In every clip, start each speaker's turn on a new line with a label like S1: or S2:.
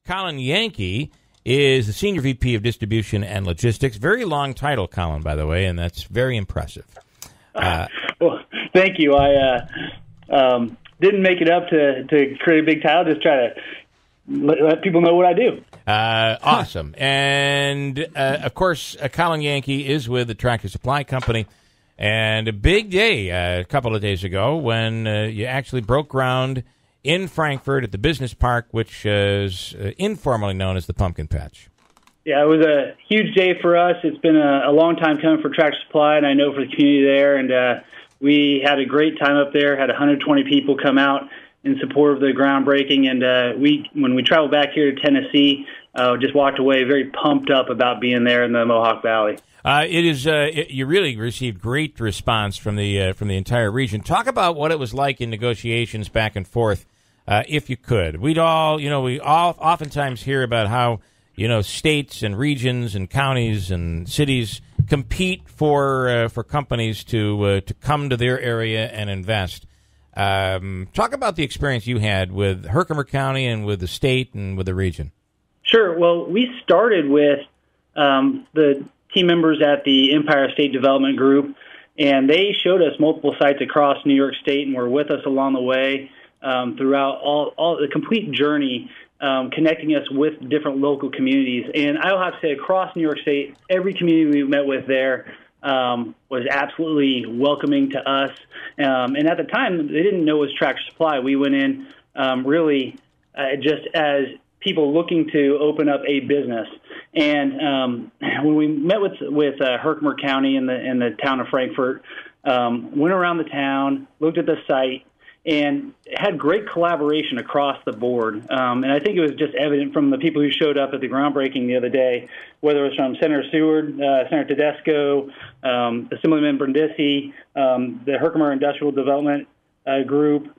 S1: Colin Yankee is the Senior VP of Distribution and Logistics. Very long title, Colin, by the way, and that's very impressive.
S2: Well, thank you. I didn't make it up to create a big title, just try to let people know what I do.
S1: Awesome. And, of course, Colin Yankee is with the Tractor Supply Company. And a big day a couple of days ago when you actually broke ground in Frankfort at the business park, which is informally known as the Pumpkin Patch.
S2: Yeah, it was a huge day for us. It's been a long time coming for Tractor Supply, and I know for the community there. And we had a great time up there, had 120 people come out in support of the groundbreaking. And when we traveled back here to Tennessee, just walked away very pumped up about being there in the Mohawk Valley.
S1: You really received great response from the entire region. Talk about what it was like in negotiations back and forth, if you could. We all oftentimes hear about how states and regions and counties and cities compete for companies to come to their area and invest. Talk about the experience you had with Herkimer County and with the state and with the region.
S2: Sure. Well, we started with the team members at the Empire State Development Group, and they showed us multiple sites across New York State and were with us along the way throughout all the complete journey, connecting us with different local communities. And I will have to say, across New York State, every community we met with there was absolutely welcoming to us. And at the time, they didn't know it was Tractor Supply. We went in really just as people looking to open up a business. And when we met with Herkimer County in the town of Frankfort, went around the town, looked at the site, and had great collaboration across the board. And I think it was just evident from the people who showed up at the groundbreaking the other day, whether it was from Senator Seward, Senator Tedesco, Assemblyman Brindisi, the Herkimer Industrial Development Group.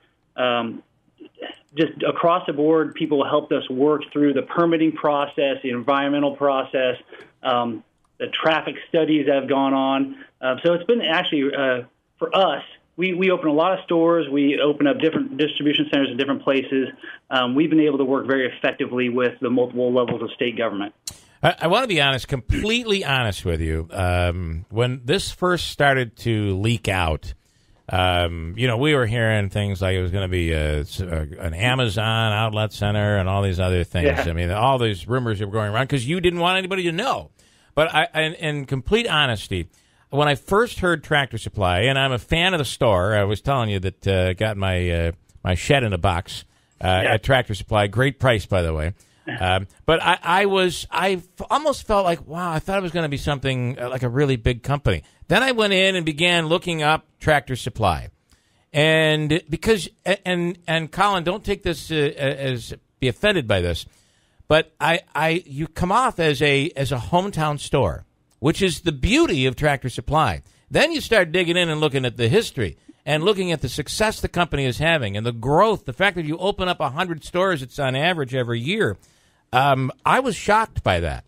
S2: Just across the board, people helped us work through the permitting process, the environmental process, the traffic studies that have gone on. So it's been actually, for us, we open a lot of stores. We open up different distribution centers in different places. We've been able to work very effectively with the multiple levels of state government.
S1: I want to be honest, completely honest with you. When this first started to leak out, we were hearing things like it was going to be an Amazon outlet center and all these other things. Yeah. I mean, all these rumors that were going around because you didn't want anybody to know. But in complete honesty, when I first heard Tractor Supply, and I'm a fan of the store, I was telling you that got my shed in a box at Tractor Supply. Great price, by the way. But I almost felt like, wow, I thought it was going to be something like a really big company. Then I went in and began looking up Tractor Supply. And because, and Colin, don't take this as be offended by this, but you come off as a hometown store, which is the beauty of Tractor Supply. Then you start digging in and looking at the history and looking at the success the company is having and the growth, the fact that you open up 100 stores, it's on average every year. I was shocked by that.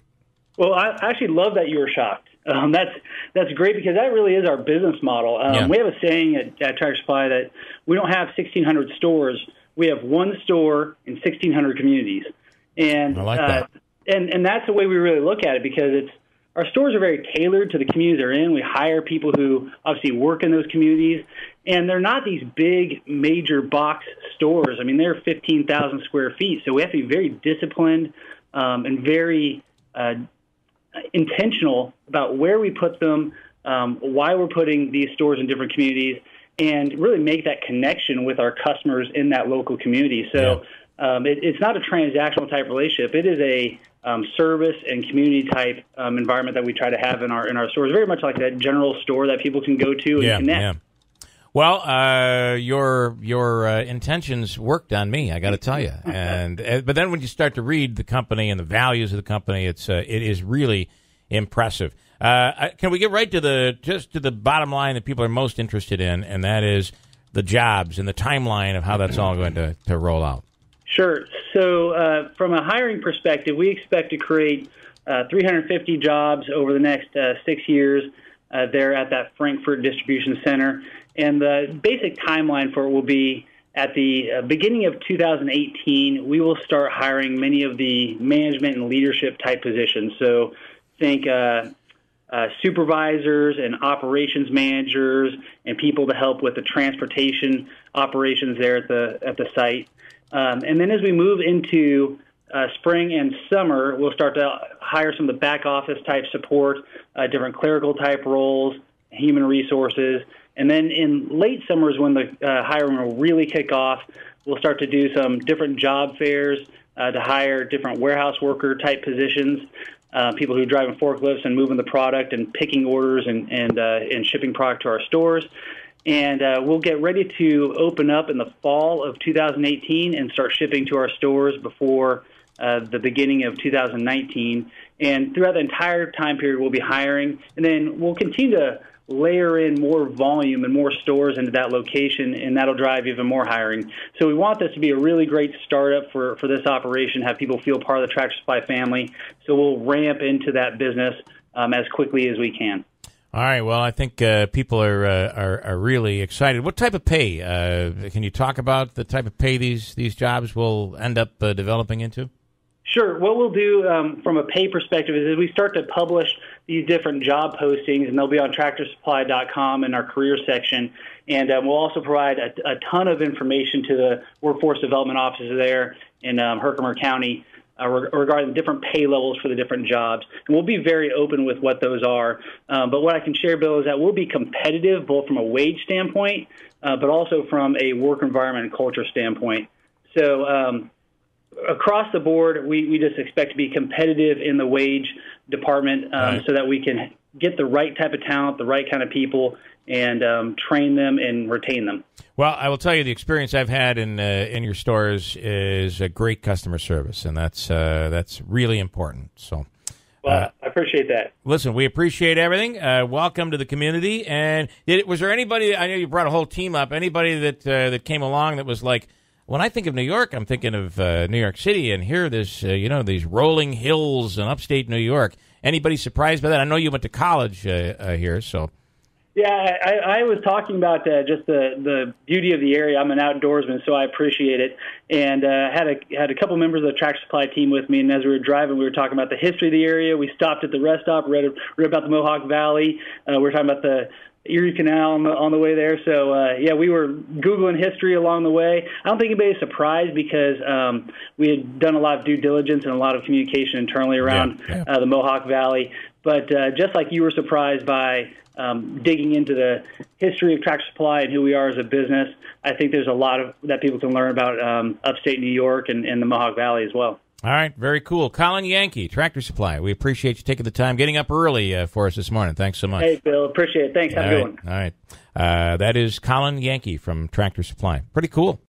S2: Well, I actually love that you were shocked. That's great because that really is our business model. We have a saying at Tractor Supply that we don't have 1,600 stores. We have one store in 1,600 communities. And
S1: I like that.
S2: And that's the way we really look at it because our stores are very tailored to the communities they're in. We hire people who obviously work in those communities, and they're not these big, major box stores. I mean, they're 15,000 square feet, so we have to be very disciplined and very intentional about where we put them, why we're putting these stores in different communities, and really make that connection with our customers in that local community. So it's not a transactional type relationship. It is a service and community type environment that we try to have in our stores, very much like that general store that people can go to and connect. Yeah.
S1: Well, your intentions worked on me, I got to tell you. But then when you start to read the company and the values of the company, it is really impressive. Can we get right to the bottom line that people are most interested in, and that is the jobs and the timeline of how that's all going to roll out?
S2: Sure. So from a hiring perspective, we expect to create 350 jobs over the next 6 years there at that Frankfort Distribution Center. And the basic timeline for it will be at the beginning of 2018, we will start hiring many of the management and leadership type positions. So think supervisors and operations managers and people to help with the transportation operations there at the site. And then as we move into spring and summer, we'll start to hire some of the back office type support, different clerical type roles, human resources. And then in late summer is when the hiring will really kick off. We'll start to do some different job fairs to hire different warehouse worker type positions, people who are driving forklifts and moving the product and picking orders and shipping product to our stores. And we'll get ready to open up in the fall of 2018 and start shipping to our stores before the beginning of 2019. And throughout the entire time period, we'll be hiring. And then we'll continue to layer in more volume and more stores into that location, and that'll drive even more hiring. So we want this to be a really great startup for this operation, have people feel part of the Tractor Supply family. So we'll ramp into that business as quickly as we can.
S1: All right. Well, I think people are really excited. What type of pay? Can you talk about the type of pay these jobs will end up developing into?
S2: Sure. What we'll do from a pay perspective is we start to publish these different job postings, and they'll be on tractorsupply.com in our career section. And we'll also provide a ton of information to the workforce development offices there in Herkimer County regarding the different pay levels for the different jobs. And we'll be very open with what those are. But what I can share, Bill, is that we'll be competitive both from a wage standpoint, but also from a work environment and culture standpoint. So across the board, we just expect to be competitive in the wage department so that we can get the right type of talent, the right kind of people, and train them and retain them.
S1: Well, I will tell you the experience I've had in your stores is a great customer service, and that's really important. So,
S2: well, I appreciate that.
S1: Listen, we appreciate everything. Welcome to the community. And was there anybody? I know you brought a whole team up. Anybody that came along that was like, when I think of New York, I'm thinking of New York City, and here there's these rolling hills in upstate New York. Anybody surprised by that? I know you went to college here, so.
S2: Yeah, I was talking about just the beauty of the area. I'm an outdoorsman, so I appreciate it. And had a couple members of the Tractor Supply team with me, and as we were driving, we were talking about the history of the area. We stopped at the rest stop, read about the Mohawk Valley. We were talking about the Erie Canal on the way there. So, we were Googling history along the way. I don't think anybody's surprised because we had done a lot of due diligence and a lot of communication internally around the Mohawk Valley. But just like you were surprised by digging into the history of Tractor Supply and who we are as a business, I think there's a lot that people can learn about upstate New York and the Mohawk Valley as well.
S1: All right, very cool. Colin Yankee, Tractor Supply. We appreciate you taking the time, getting up early for us this morning. Thanks so much.
S2: Hey, Bill, appreciate it. Thanks. Have a good one.
S1: All right. That is Colin Yankee from Tractor Supply. Pretty cool.